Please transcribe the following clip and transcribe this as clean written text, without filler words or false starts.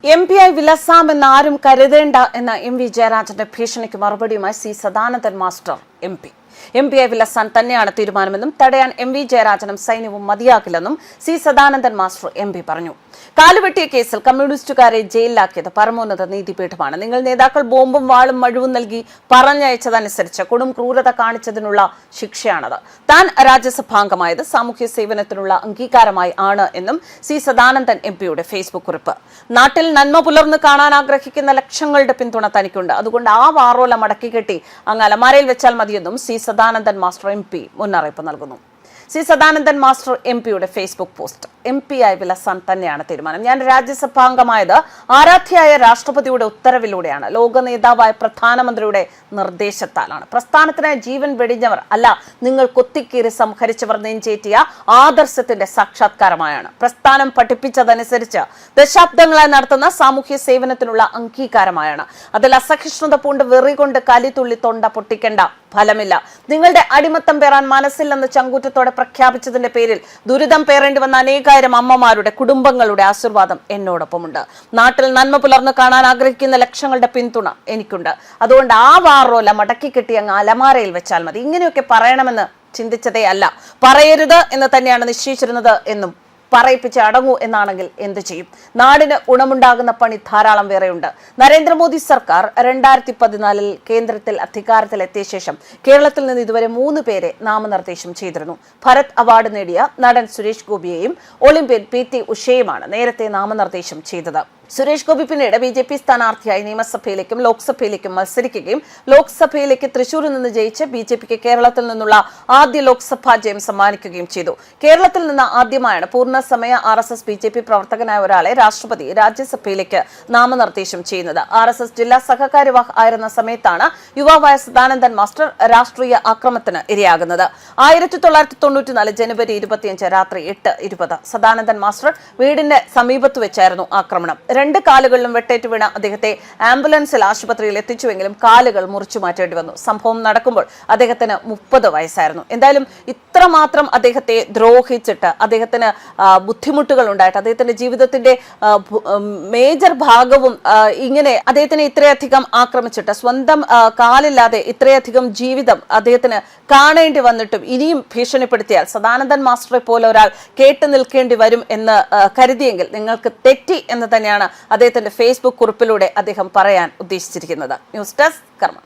എംപിയായി വിലസാമെന്ന് ആരും കരുതേണ്ട എന്ന എം.വി. ജയരാജന്റെ ഭീഷണിക്ക് മറുപടിയുമായി സി സദാനന്ദൻ മാസ്റ്റർ എംപിയായി വിലസാൻ തന്നെയാണ് തീരുമാനമെന്നും തടയാൻ എം.വി. ജയരാജനും സൈന്യവും മതിയാകില്ലെന്നും സി സദാനന്ദൻ മാസ്റ്റർ എം.പി. പറഞ്ഞു. കാലുവെട്ടിയ കേസിൽ കമ്മ്യൂണിസ്റ്റുകാരെ ജയിലിലാക്കിയത് പരമോന്നത നീതിപീഠമാണ്. നിങ്ങൾ നേതാക്കൾ ബോംബും വാളും മഴുവും നൽകി പറഞ്ഞയച്ചതനുസരിച്ച് കൊടും ക്രൂരത കാണിച്ചതിനുള്ള ശിക്ഷയാണത്. താൻ രാജ്യസഭാംഗമായത് സാമൂഹ്യ സേവനത്തിനുള്ള അംഗീകാരമായി ആണ് എന്നും സി സദാനന്ദൻ എം.പിയുടെ ഫേസ്ബുക്ക് കുറിപ്പ്. നാട്ടിൽ നന്മ പുലർന്ന് കാണാൻ ആഗ്രഹിക്കുന്ന ലക്ഷങ്ങളുടെ പിന്തുണ തനിക്കുണ്ട്. അതുകൊണ്ട് ആ വാറോല മടക്കിക്കെട്ടി അങ്ങ് അലമാരയിൽ വെച്ചാൽ മതിയെന്നും സി സദാനന്ദൻ മാസ്റ്റർ എം.പി. മുന്നറിയിപ്പ് നൽകുന്നു. സി സദാനന്ദൻ മാസ്റ്റർ എം.പിയുടെ ഫേസ്ബുക്ക് പോസ്റ്റ്. എംപിയായി വിലസാൻ തന്നെയാണ് തീരുമാനം. ഞാൻ രാജ്യസഭാംഗമായത് ആരാധ്യയായ രാഷ്ട്രപതിയുടെ ഉത്തരവിലൂടെയാണ്. ലോക നേതാവായ പ്രധാനമന്ത്രിയുടെ നിർദ്ദേശത്താലാണ്. പ്രസ്ഥാനത്തിനായി ജീവൻ വെടിഞ്ഞവർ അല്ല, നിങ്ങൾ കൊത്തിക്കീറി സംഹരിച്ചവർ നെഞ്ചേറ്റിയ ആദർശത്തിന്റെ സാക്ഷാത്കാരമായാണ്. പ്രസ്ഥാനം പഠിപ്പിച്ചതനുസരിച്ച് ദശാബ്ദങ്ങളായി നടത്തുന്ന സാമൂഹ്യ സേവനത്തിനുള്ള അംഗീകാരമായാണ്. അതിൽ അസഹിഷ്ണുത പൂണ്ട് വെറികൊണ്ട് കലിതുള്ളി തൊണ്ട പൊട്ടിക്കേണ്ട ഫലമില്ല. നിങ്ങളുടെ അടിമത്തം പേറാൻ മനസ്സില്ലെന്ന് ചങ്കൂറ്റത്തോടെ പ്രഖ്യാപിച്ചതിന്റെ പേരിൽ ദുരിതം പേറേണ്ടി വന്ന അനേകായിരം അമ്മമാരുടെ കുടുംബങ്ങളുടെ ആശീർവാദം എന്നോടൊപ്പമുണ്ട്. നാട്ടിൽ നന്മ പുലർന്നു കാണാൻ ആഗ്രഹിക്കുന്ന ലക്ഷങ്ങളുടെ പിന്തുണ എനിക്കുണ്ട്. അതുകൊണ്ട് ആ വാറോല മടക്കി കെട്ടി അങ്ങ് അലമാരയിൽ വെച്ചാൽ മതി. ഇങ്ങനെയൊക്കെ പറയണമെന്ന് ചിന്തിച്ചതേ അല്ല, പറയരുത് എന്ന് തന്നെയാണ് നിശ്ചയിച്ചിരുന്നത് എന്നും പറയിപ്പിച്ച് അടങ്ങൂ എന്നാണെങ്കിൽ എന്ത് ചെയ്യും? നാടിന് ഗുണമുണ്ടാകുന്ന പണി ധാരാളം വേറെയുണ്ട്. നരേന്ദ്രമോദി സർക്കാർ 2014 കേന്ദ്രത്തിൽ അധികാരത്തിലെത്തിയ ശേഷം കേരളത്തിൽ നിന്ന് ഇതുവരെ 3 പേരെ നാമനിർദ്ദേശം ചെയ്തിരുന്നു. ഭരത് അവാർഡ് നേടിയ നടൻ സുരേഷ് ഗോപിയെയും ഒളിമ്പ്യൻ പി.ടി. ഉഷയെയുമാണ് നേരത്തെ നാമനിർദ്ദേശം ചെയ്തത്. സുരേഷ് ഗോപി പിന്നീട് ബി.ജെ.പി. സ്ഥാനാർത്ഥിയായി നിയമസഭയിലേക്കും ലോക്സഭയിലേക്കും മത്സരിക്കുകയും ലോക്സഭയിലേക്ക് തൃശൂരിൽ നിന്ന് ജയിച്ച് ബി.ജെ.പിക്ക് കേരളത്തിൽ നിന്നുള്ള ആദ്യ ലോക്സഭാ ജയം സമ്മാനിക്കുകയും ചെയ്തു. കേരളത്തിൽ നിന്ന് ആദ്യമായാണ് പൂർണ്ണസമയ RSS ബി.ജെ.പി. പ്രവർത്തകനായ ഒരാളെ രാഷ്ട്രപതി രാജ്യസഭയിലേക്ക് നാമനിർദ്ദേശം ചെയ്യുന്നത്. RSS ജില്ലാ സഹകാര്യവാഹ് ആയിരുന്ന സമയത്താണ് യുവാവായ സദാനന്ദൻ മാസ്റ്റർ രാഷ്ട്രീയ ആക്രമണത്തിന് ഇരയാകുന്നത്. 1994 ജനുവരി 25 രാത്രി 8:20 സദാനന്ദൻ മാസ്റ്റർ വീടിന്റെ സമീപത്ത് വെച്ചായിരുന്നു ആക്രമണം. 2 കാലുകളിലും വെട്ടേറ്റ് വീണ അദ്ദേഹത്തെ ആംബുലൻസിൽ ആശുപത്രിയിൽ എത്തിച്ചുവെങ്കിലും കാലുകൾ മുറിച്ചു മാറ്റേണ്ടി വന്നു. സംഭവം നടക്കുമ്പോൾ അദ്ദേഹത്തിന് 30 വയസ്സായിരുന്നു. എന്തായാലും ഇത്രമാത്രം അദ്ദേഹത്തെ ദ്രോഹിച്ചിട്ട് അദ്ദേഹത്തിന് ബുദ്ധിമുട്ടുകൾ ഉണ്ടായിട്ട് അദ്ദേഹത്തിന്റെ ജീവിതത്തിന്റെ മേജർ ഭാഗവും ഇങ്ങനെ അദ്ദേഹത്തിനെ ഇത്രയധികം ആക്രമിച്ചിട്ട് സ്വന്തം കാലില്ലാതെ ഇത്രയധികം ജീവിതം അദ്ദേഹത്തിന് കാണേണ്ടി വന്നിട്ടും ഇനിയും ഭീഷണിപ്പെടുത്തിയാൽ സദാനന്ദൻ മാസ്റ്ററെ പോലെ ഒരാൾ കേട്ടു നിൽക്കേണ്ടി വരും എന്ന് കരുതിയെങ്കിൽ നിങ്ങൾക്ക് തെറ്റി എന്ന് തന്നെയാണ് അദ്ദേഹത്തിന്റെ ഫേസ്ബുക്ക് കുറിപ്പിലൂടെ അദ്ദേഹം പറയാൻ ഉദ്ദേശിച്ചിരിക്കുന്നത്. ന്യൂസ് ഡെസ്ക് കർമ്മ.